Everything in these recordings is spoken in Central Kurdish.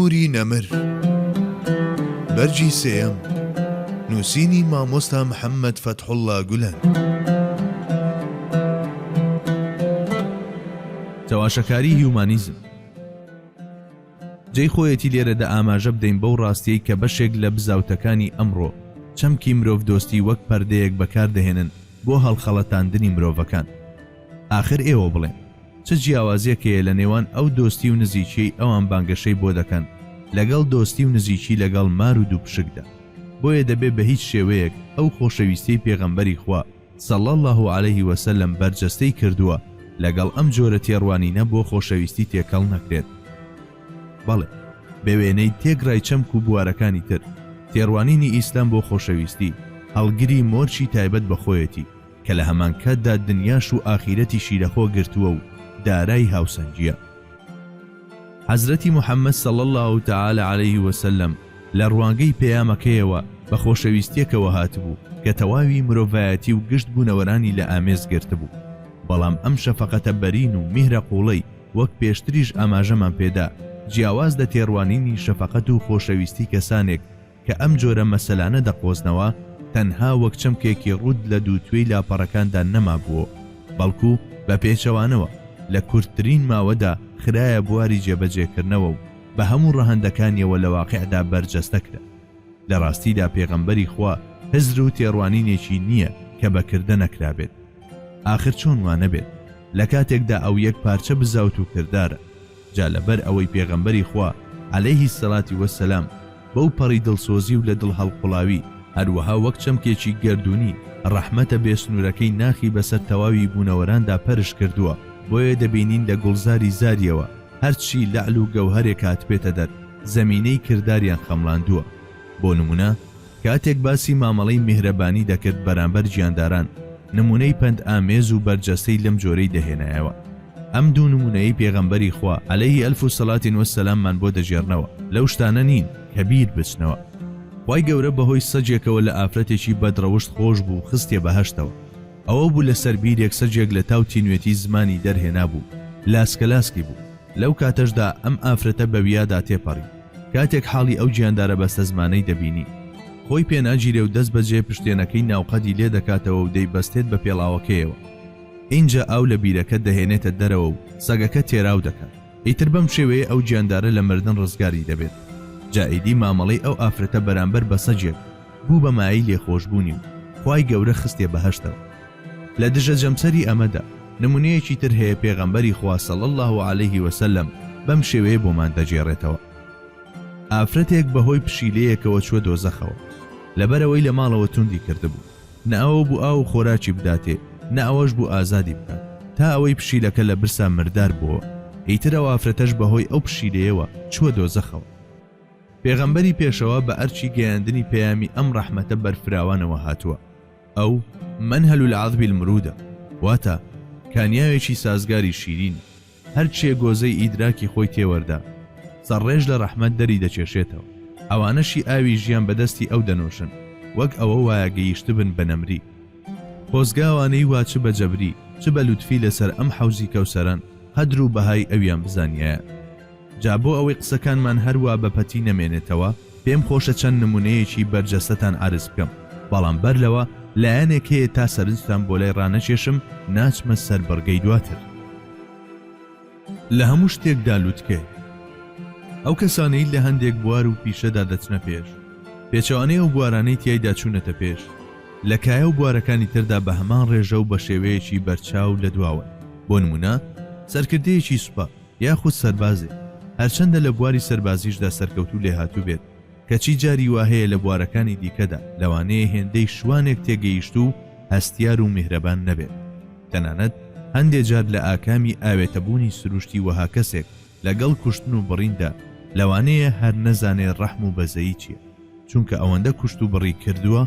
نوری نەمر بەرجی سێیەم نووسینی مامۆستا محەممەد فەتحوڵڵا گولەن. تەواشەکاری هیومانیزم جێی خۆیەتی لێرەدا ئاماژە بدەین بەو ڕاستیەی کە بەشێک لە بزاوتەکانی ئەمڕۆ چەمکی مرۆڤ دۆستی وەک پەردەیەک بەکاردەهێنن بۆ هەڵخەڵەتاندنی مرۆڤەکان. آخر ئێوە بڵێن چه جیاوازیەکەیە لە نێوان ئەو دۆستی و نزیکیی ئەوان بانگەشەی بۆ دەکەن لەگەڵ دۆستی و نزیکی لەگەڵ مار و دووپشکدا. بۆیە دەبێت بە هیچ شێوەیەک ئەو خۆشەویستی پێغەمبەری خوا صلی الله علیه وسلم بەرجەستەی کردووە لەگەڵ ئەم جۆرە تێڕوانینە بۆ خۆشەویستی تێکەڵ نەکرێت. بەڵێ بە وێنەی تێگڕای چەمک و بوارەکانی تر تێڕوانینی ئیسلام بۆ خۆشەویستی هەڵگری مۆرچی تایبەت بەخۆیەتی کە لە هەمان کاتدا دنیاش و ئاخیرەتی شیرەخۆ گرتووە و دارای هاوسەنجیە. حەزرەتی محەممەد صلی الله تعالی علیه وسلم لە ڕوانگەی پەیامەکەیەوە بە خۆشەویستیەکەوە هاتبوو کە تەواوی مرۆڤایەتی و گشت بوونەوەرانی لە ئامێز گرتبوو. بەڵام ئەم شەفەقەتە بەرین و میهرە قوڵەی وەک پێشتریش ئاماژەمان پێدا جیاواز دە تێڕوانینی شەفەقەت و خۆشەویستی کەسانێک کە ئەم جۆرە مەسەلانە دەقۆزنەوە تەنها وەک چەمکێکی ڕوود لە دووتوێی لاپەڕەکاندا نەمابووە، بەڵکو بە پێچەوانەوە لە کورتترین ماوەدا خرایە بواری جێبەجێکردنەوە و بە هەموو ڕەهەندەکانیەوە لە واقعدا بەرجەستەکرا. لە ڕاستیدا پێغەمبەری خوا هزر و تێڕوانینێکی نییە کە بەکردە نەکرابێت. آخر چۆن وانە بێت لە کاتێکدا ئەو یەک پارچە بزاوت و کردارە، جا لەبەر ئەوەی پێغەمبەری خوا عەلەیهی سەڵاتی وەسەلام بەو پەڕی دڵسۆزی و لە دڵ هەڵقوڵاوی هەروەها وەک چەمکێکی گەردوونی ڕەحمەتە بێسنوورەکەی ناخی بەسەر تەواوی بوونەوەراندا پەرش کردووە. بۆیە دەبینین لە گوڵزاری زاریەوە هەرچی لەعل و گەوهرێک هاتبێتە دەر زەمینەی کرداریان خەمڵاندووە. بۆ نمونە کاتێک باسی مامەڵەی میهرەبانی دەکرد بەرامبەر گیانداران نمونەی پند ئامێز و بەرجەستەی لەم جۆرەی دەهێنایەوە. ئەم دوو نمونەی پێغەمبەری خوا عەلەیهی ئەلف و سەڵاتی وەسەلاممان بۆ دەژێڕنەوە لەو شتانە نین کە بیر بچنەوە. خوای گەورە بەهۆی سەجێکەوە لە ئافرەتێکی بەدڕەوشت خۆش بوو خستێ بەهەشتەوە. ئەوە بوو لەسەر بیرێک سەجێک لە تاوتی نوێتی زمانی دەرهێنا بوو، لاسکەلاسکی بوو. لەو کاتەشدا ئەم ئافرەتە بەویادا تێپەڕی. کاتێک حاڵی ئەو گیاندارە بەستە زمانەی دەبینی خۆی پێناگیرێ و دەست بەجێ پشتێنەکەی ناوقەدی لێ دەکاتەوە و دەیبەستێت بە پێڵاوەکەیەوە. اینجا ئەو لە بیرەکە دەهێنێتە دەرەوە و سەگەکە تێراو دەکات. ئیتر بەم شێوەیە ئەو گیاندارە لە مردن ڕزگاری دەبێت. جائیدی مامەڵەی ئەو ئافرەتە بەرامبەر بە سەجێک بوو بە مایی لێخۆشبوونی و خوای گەورە خستێ بەهەشتەوە. لە دژە جەمسەری ئەمەدا نمونەیەکی تر هەیە پێغەمبەری خوا صلی الله علیه وسلم بەم شێوەیە بۆمان دەجێڕێتەوە. ئافرەتێک بەهۆی پشیلەیەکەوە چوە دۆزەخەوە لەبەرەوەی لە ماڵەوە توندی کردبوو. نە ئەوە بوو ئاو خۆراکی بداتێ، نە ئەوەش بوو ئازادی بکات، تا ئەوەی پشیلەکە لە برسا مردار بووە. ئیتر ئەو ئافرەتەش بەهۆی ئەو پشیلەیەوە چوە دۆزەخەوە. پێغەمبەری پێشەوە بە ئەرچی گەیاندنی پەیامی ئەم ڕەحمەتە بەرفراوانەوە هاتووە. ئەو منهل العذب المرودە، واتە کانیاوێکی سازگاری شیرین هەرچێ گۆزەی ئیدراکی خۆی تێوەردا سەرڕێژ لە ڕەحمەت دەری دەچێشێتەوە. ئەوانەشی ئاوی ژیان بەدەستی ئەو دەنۆشن وەک ئەوە وایە گەیشتبن بە نەمری. خۆزگاوانەی وا چ بە جەبری چ بە لوتفی لەسەر ئەم حەوزی کەوسەران قەدر و بەهای ئەویان بزانیایە. جا بۆ ئەوەی قسەکانمان هەروە بەپەتی نەمێنێتەوە پێم خۆشە چەند نمونەیەکی بەرجەستەتان عەرز بکەم، بەڵام بەر لەوە لایەنێک هەیە تا سەرنجتان بۆ لای ڕانەکێشم ناچمە سەر بەرگەی دواتر. لە هەموو شتێکدا لوتکێ ئەو کەسانەی لە هەندێک بوار و پیشەدا دەچنە پێش، پێچەوانەی ئەو بوارانەی تیایدا چوونەتە پێش لە کایە و بوارەکانی تردا بە هەمان ڕێژە و بە شێوەیەکی بەرچاو لە دواوە. بۆ نمونە سەرکردەیەکی سوپا یاخود سەربازێ هەرچەندە لە بواری سەربازیشدا سەرکەوتوو لێ هاتوو بێت، کەچی جاری وهەیە لە بوارەکانی دیکەدا لەوانەیە هێندەی شوانێک تێگەیشت و هەستیار و میهرەبان نەبێت. تەنانەت هەندێک جار لە ئاکامی ئاوێتەبوونی سروشتی وەها کەسێک لەگەڵ کوشتن و بڕیندا لەوانەیە هەر نەزانێ ڕەحم و بەزەیی چییە، چونکە ئەوەندە کوشت و بڕی کردووە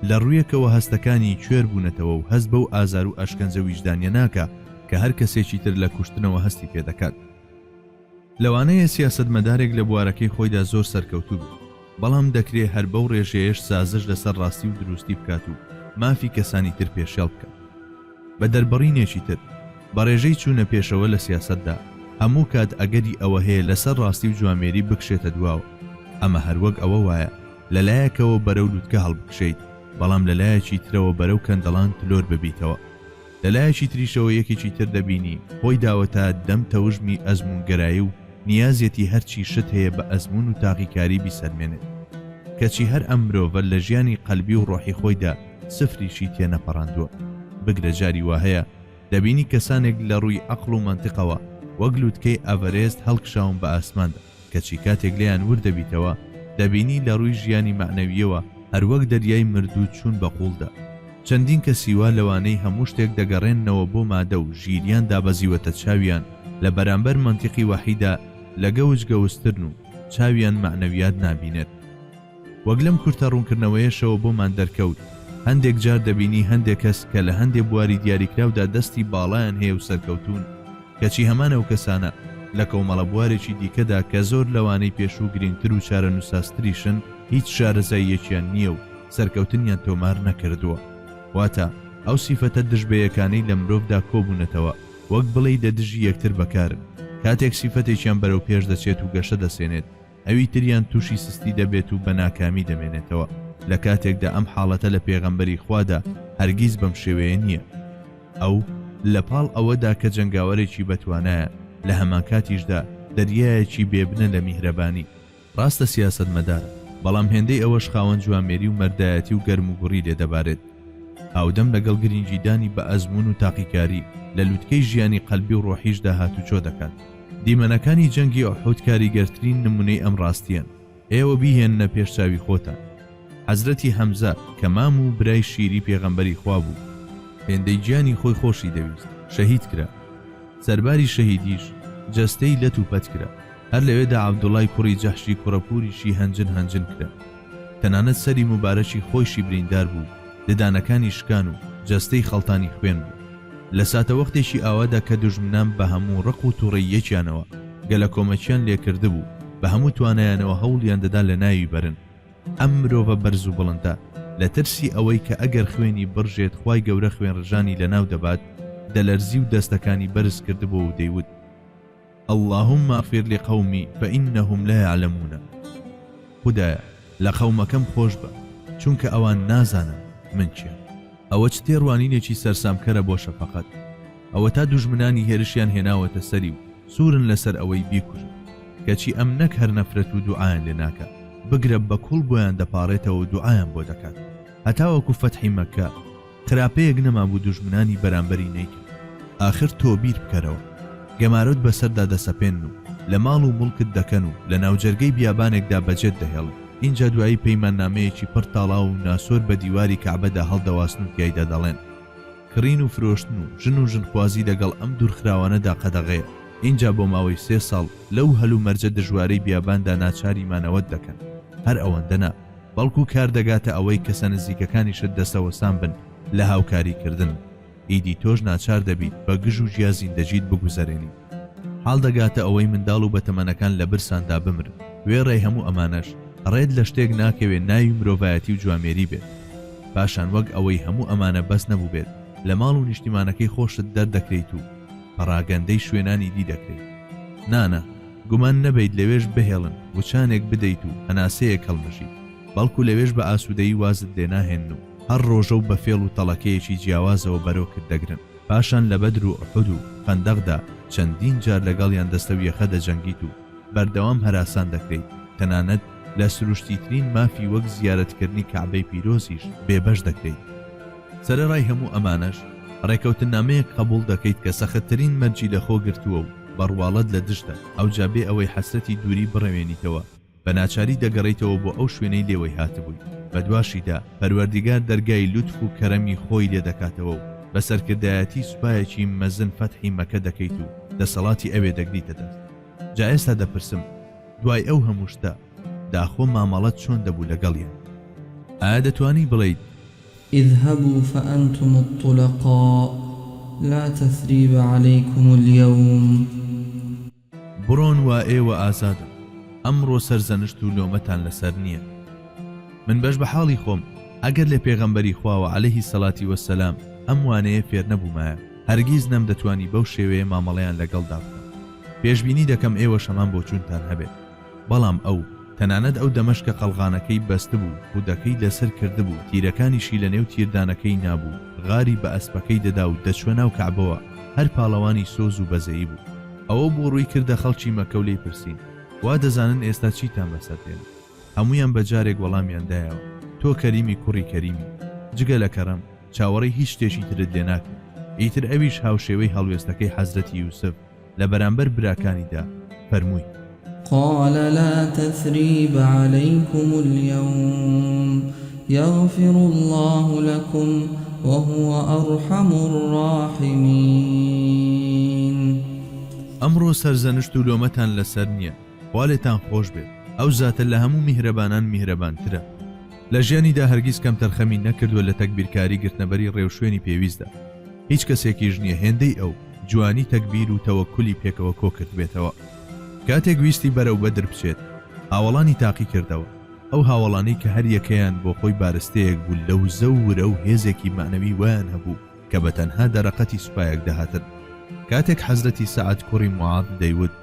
لە ڕوویەکەوە هەستەکانی کوێر بوونەتەوە و هەست بەو ئازار و ئەشکەنجە ویجدانیە ناکە کە هەر کەسێکی تر لە کوشتنەوە هەستی پێ دەکات. لەوانەیە سیاسەتمەدارێک لە بوارەکەی خۆیدا زۆر سەرکەوتوو بێت، بەڵام دەکرێت هەر بەو ڕێژەیەش سازش لەسەر ڕاستی و دروستی بکات و مافی کەسانی تر پێشێڵ بکات. بە دەربڕینێکی تر بە ڕێژەی چوونە پێشەوە لە سیاسەتدا هەموو کات ئەگەری ئەوە هەیە لەسەر ڕاستی و جوامێری بکشێتە دواوە. ئەمە هەروەک ئەوە وایە لەلایەکەوە بەرەو لووتکە هەڵبکشیت، بەڵام لەلایەکی ترەوە بەرەو کەندەڵان تلۆر ببیتەوە. لەلایەکی تریشەوە یەکێکی تر دەبینی خۆی داوەتە دەم تەوژمی ئەزمونگەرایی و نیازێتی هەرچی شت هەیە بە ئەزمون و تاقیکاری بیسەلمێنێت، کەچی هەر ئەم مرۆڤە لە ژیانی قەلبی و ڕۆحی خۆیدا سفریشی تێنەپەڕاندووە. بگرە جاری وا هەیە دەبینی کەسانێک لە ڕووی عەقڵ و منتیقەوە وەک لووتکەی ئەڤەرێست هەڵکشاون بە ئاسماندا، کەچی کاتێک لێیان وردەبیتەوە دەبینی لە ڕووی ژیانی معنەویەوە هەروەک دەریای مردوو چوون بە قوڵدا. چەندین کەسیوا لەوانەی هەموو شتێک دەگەڕێنەوە بۆ مادە و ژیریان دابەزیوەتە چاویان لە بەرامبەر منتیقی وحیدا لە گەوج گەوسترن و چاویان معنەویات نابینێت. وەک لەم کورتە ڕوونکردنەوەیەشەوە بۆمان دەرکەوت هەندێک جار دەبینی هەندێک کەس کە لە هەندێک بواری دیاریکراودا دەستی باڵایان هەیە و سەرکەوتون، کەچی هەمان ئەو کەسانە لە کۆمەڵە بوارێکی دیکەدا کە زۆر لەوانەی پێشوو گرنگتر و چارە نووساستریشن هیچ شارەزاییەکیان نییە و سەرکەوتنیان تۆمار نەکردووە. واتە ئەو سیفەتە دژبەیەکانەی لە مرۆڤدا کۆبوونەتەوە وەک بڵێ دەدژی یەکتر بەکارن. کاتێک سیفەتێکیان بەرەو پێش دەچێت و گەشە دەسێنێت ئەوی تریان تووشی سستی دەبێت و بە ناکامی دەمێنێتەوە. لە کاتێکدا ئەم حاڵەتە لە پێغەمبەری خوادا هەرگیز بەم شێوەیە نییە. ئەو لە پاڵ ئەوەدا کە جەنگاوەرێکی بەتوانایە لە هەمان کاتیشدا دەریایەکی بێبنە لە میهرەبانی. ڕاستە سیاسەتمەدارە، بەڵام هێندەی ئەوەش خاوەن جوامێری و مەردایەتی و گەرم و گوڕی لێ دەبارێت. هاودەم لەگەڵ گرنگیدانی بە ئەزمون و تاقیکاری لە لووتکەی ژیانی قەلبی و ڕۆحیشدا هاتوچۆ دەکات. دیمەنەکانی جەنگی ئوحود کاریگەرترین نمونەی ئەم ڕاستیان. ئێوە بیهێننە پێشچاوی خۆتان. حەزرەتی هەمزە کە مام و برای شیری پێغەمبەری خوا بوو، هێندەی گیانی خۆی خۆشی دەویست، شەهید کرا. سەرباری شەهیدیش جەستەی لە توپەت کرا. هەر لەوێدا عەبدوڵای کوڕی جەحشی کوڕەپوریشی هەنجن کرا. تەنانەت سەری مبارەکی خۆیشی بریندار بوو، ددانەکانی شکان و جەستەی خەڵتانی خوێن بوو. لە ساتەوەختێکی ئاوادا کە دوژمنان بە هەموو ڕق و تووڕەیەکیانەوە گەلە کۆمەچیان لێکرده بوو، بە هەموو توانایانەوە هەوڵیان دەدا لە ناوی بەرن. ئەم مرۆڤە بەرز و بڵندە لە ترسی ئەوەی کە ئەگەر خوێنی بڕژێت خوای گەورە خوێن ڕژانی لە ناو دەبات دەلەرزی و دەستەکانی بەرز کردبوو و دەیوت اللهم اغفر لقومي فإنهم لا يعلمون. خدایە لە قەومەکەم خۆش بە چونکە ئەوان نازانن من چیە. ئەوە چ تێڕوانینێکی سەرسامکەرە بۆ شەفەقەت. ئەوە تا دوژمنانی هێرشیان هێناوەتە سەری و سوورن لەسەر ئەوەی بیکوژن، کەچی ئەم نەک هەر نەفرەت و دوعایان لێ ناکات، بگرە بە کوڵ بۆیان دەپاڕێتەوە و دوعایان بۆ دەکات. هەتاوەکو فەتحی مەککە خراپەیەک نەمابوو دوژمنانی بەرامبەری نەیکرد. ئاخر تۆ بیر بکەرەوە، گەمارۆت بەسەردا دەسەپێن و لە ماڵ و مڵکت دەکەن و لە ناوجەرگەی بیابانێکدا بەجێت دەهێڵن. اینجا دوایی پەیماننامەیەکی پڕ تاڵاو و ناسۆر بە دیواری کەعبەدا هەڵدەواستن و تیایدا دەڵێن کڕین و فرۆشتن و ژنخوازی لەگەڵ ئەم دوورخراوانەدا قەدەغەیە. اینجا بۆ ماوەی 3 ساڵ لەو هەلو مەرجە دژوارەی بیاباندا ناچاری مانەوەت دەکەن. هەر ئەوەندەنا بەڵکو کار دەگاتە ئەوەی کەسە نزیکەکانیشت دەستەوەسان بن لە هاوکاریکردن. ئیدی تۆش ناچار دەبیت بە گژ و ژیا زیندەجیت بگوزەرێنی. حاڵ دەگاتە ئەوەی منداڵ و بەتەمەنەکان لە برساندا بمرن. وێڕێی هەموو ئەمانەش ڕێت لە شتێک ناکەوێت ناوی مرۆڤایەتی و جوامێری بێت. پاشان وەک ئەوەی هەموو ئەمانە بەس نەبوو بێت لە ماڵ و نیشتیمانەکەی خۆشت دەردەکرێت و پەڕاگەندەی شوێنانی دی دەکرێت. نانە گومان نەبێت لەوێش بهێڵن وچانێک بدەیت و هەناسەیەک هەڵمەشیت، بەڵکو لەوێش بە ئاسوودەیی وازت لێناهێن و هەر ڕۆژە و بە فێڵ و تەڵەکەیەکی جیاوازەوە بەرەو کرد دەگرن. پاشان لە بەدر و ئوحود و خەندەقدا چەندین جار لەگەڵیان دەستەویەخە دەجەنگیت و بەردەوام هەراسان دەکرێت. تەنانەت لە سروشتیترین مافی وەک زیارەتکردنی کەعبەی پیرۆزیش بێبەش دەکرێت. سەرەڕای هەموو ئەمانەش ڕێکەوتنامەیەک قبول دەکەیت کە سەختترین مەرجی لە خۆ گرتووە و بەڕواڵەت لە دشتە ئەو جابێ ئەوەی حەسرەتی دووری بڕەوێنیتەوە بە ناچاری دەگەڕیتەوە بۆ ئەو شوێنەی لێوەی هاتبووی. بە دواشیدا پەروەردیگار دەرگای لوتف و کەرەمی خۆی لێ دەکاتەوە و بە سەرکردایەتی سوپایەکی مەزن فەتحی مەکە دەکەیت و دەسەڵاتی ئەوێ دەگریتە دەست. جا ئێستا دەپرسم دوای ئەو هەموو شتە داخۆ مامەڵەت چۆن دەبوو لەگەڵیان؟ ئایا دەتوانی بڵێیت اذهبوا فأنتم الطلقاء لا تثريب عليكم اليوم؟ بڕۆن وا ئێوە ئازادن، ئەمڕۆ سەرزەنشت و لۆمەتان لەسەر نییە. من بەش بە حاڵی خۆم ئەگەر لە پێغەمبەری خواوە عەلەیهی سەڵاتی وەسەلام ئەم وانەیە فێر نەبوومایە هەرگیز نەم دەتوانی بەو شێوەیە مامەڵەیان لەگەڵدا بکەم. پێشبینی دەکەم ئێوە شەمان بۆ چوونتان هەبێت بەڵام ئەو تەنانەت ئەو دەمەشکە قەلغانەکەی بەستە بوو خودەکەی لەسەر کردبوو تیرەکانیشی لە نێو تیردانەکەی نابوو غاری بە ئەسپەکەی دەدا و دەچوە ناو کەعبەوە هەر پاڵەوانی سۆز و بەزەیی بوو ئەوە بۆ ڕووی کردە خەڵکی مەکە و لێی پرسین وا دەزانن ئێستا چیتان بەسەردێن هەمویان بە جارێک وەڵامیاندایەوە تۆ کەریمی کوڕی کەریمی جگە لە کەڕەم چاوەڕێی هیچ شتێکی ترت لێ ناکەن ئیتر ئەویش هاوشێوەی هەڵوێستەکەی حەزرەتی یوسف لە بەرامبەر براکانیدا فەرمووی قال لا تثريب عليكم اليوم يغفر الله لكم وهو أرحم الراحمين ئەمڕۆ سەرزەنشت و لۆمەتان لەسەر نییە خوا لێتان خۆش بێت ئەو زاتە لە هەموو میهرەبانان میهرەبانترە لە ژیانیدا هەرگیز کەم تەرخەمی نەکردووە لە تەکبیرکاری گرتنەبەری ڕێوشوێنی پێویستە هیچ کەسێکیش نییە هێندەی ئەو جوانی تەکبیر و تەوەکولی پێکەوە کۆ کرد بێتەوە کاتێک ویستی بەرەو بەدر بچێت هاوڵانی تاقی کردەوە ئەو هاوڵانی کە هەر یەکەیان بۆ خۆی بارستەیەک بوو لەو زەورە و هێزێکی معنەوی ویان هەبوو کە بە تەنها دەرەقەتی سوپایەک دەهاتن کاتێک حەزرەتی سەعەد کوڕی موعاذ دەیوت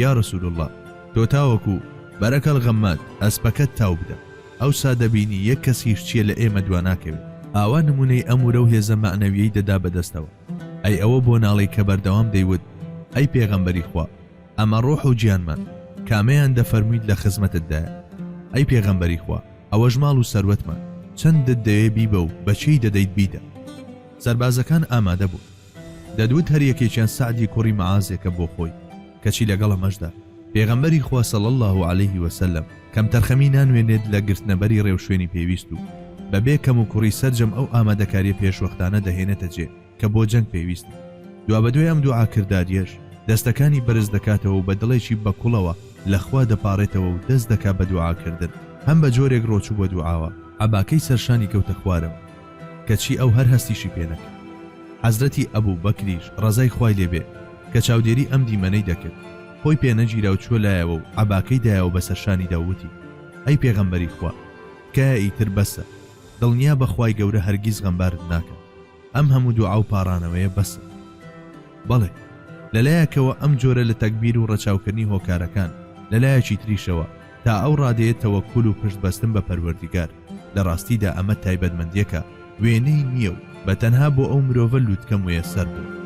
یا رسول الله تۆ تاوەکو بەرەکەڵ غەممات ئەسپەکەت تاو بدە ئەو سادەبینی یەک کەس هیچ چیە لە ئێمە دواناکەوێت ئاوا نمونەی ئەمورە و هێزە معنەویەی دەدا بەدەستەوە ئەی ئەوە بۆ ناڵی کە بەردەوام دەیوت ئەی پێغەمبەری خوا ئەمە ڕۆح و گیانمان کامەیان دەفەرموویت لە خزمەتتدایە ئەی پێغەمبەری خوا ئەوەش ماڵ و سەروەتمان چەندت دەوێ بیبە و بەچی دەدەیت بیدە سەربازەکان ئامادە بوو دەدوت هەر یەکێکیان سعدی کوڕی مەعازێکە بۆ خۆی کەچی لەگەڵ ئەمەشدا پێغەمبەری خوا صلی الله عليه وسلم کەم تەرخەمی نانوێنێت لە گرتنەبەری ڕێوشوێنی پێویست و بەبێ کەم و کوڕی سەرجەم ئەو ئامادەکاری پێشوەختانە دەهێنێتە جێ کە بۆ جەنگ پێویست دوا بەدوێ ئەم دوعاکرداریەش دەستەکانی بەرز دەکاتەوە و بە دڵێکی بەکوڵەوە لەخوا دەپارێتەوە و دەست دەکا بە دوعاکردن هەم بە جۆرێک ڕۆچوو بە دوعاوە عەباکەی سەرشانی کەوتە خوارەوە کەچی ئەو هەر هەستیشی پێنەکە حەزرەتی ئەبوو بەکریش ڕەزای خوای لێبێ کە چاودێری ئەم دیمەنەی دەکرد خۆی پێنەگیرا و چوە لایەوە و عەباکەی دایەوە بە سەرشانی داوتی ئەی پێغەمبەری خوا کایە ئیتر بەسە دڵنیا بەخوای گەورە هەرگیز غەمبارت ناکەم ئەم هەموو دوعا و پاڕانەوەیە بەسە بەڵێ لەلایەکەوە ئەم جۆرە لە تەکبیر و ڕەچاوکردنی هۆکارەکان لەلایەکی تریشەوە تا ئەو ڕادەیە تەوەکول و پشت بەستن بە پەروەردیگار لە ڕاستیدا ئەمە تایبەتمەندیەکە وێنەی نییە و بە تەنها بۆ ئەو مرۆڤە لووتکە مویەسەر بوو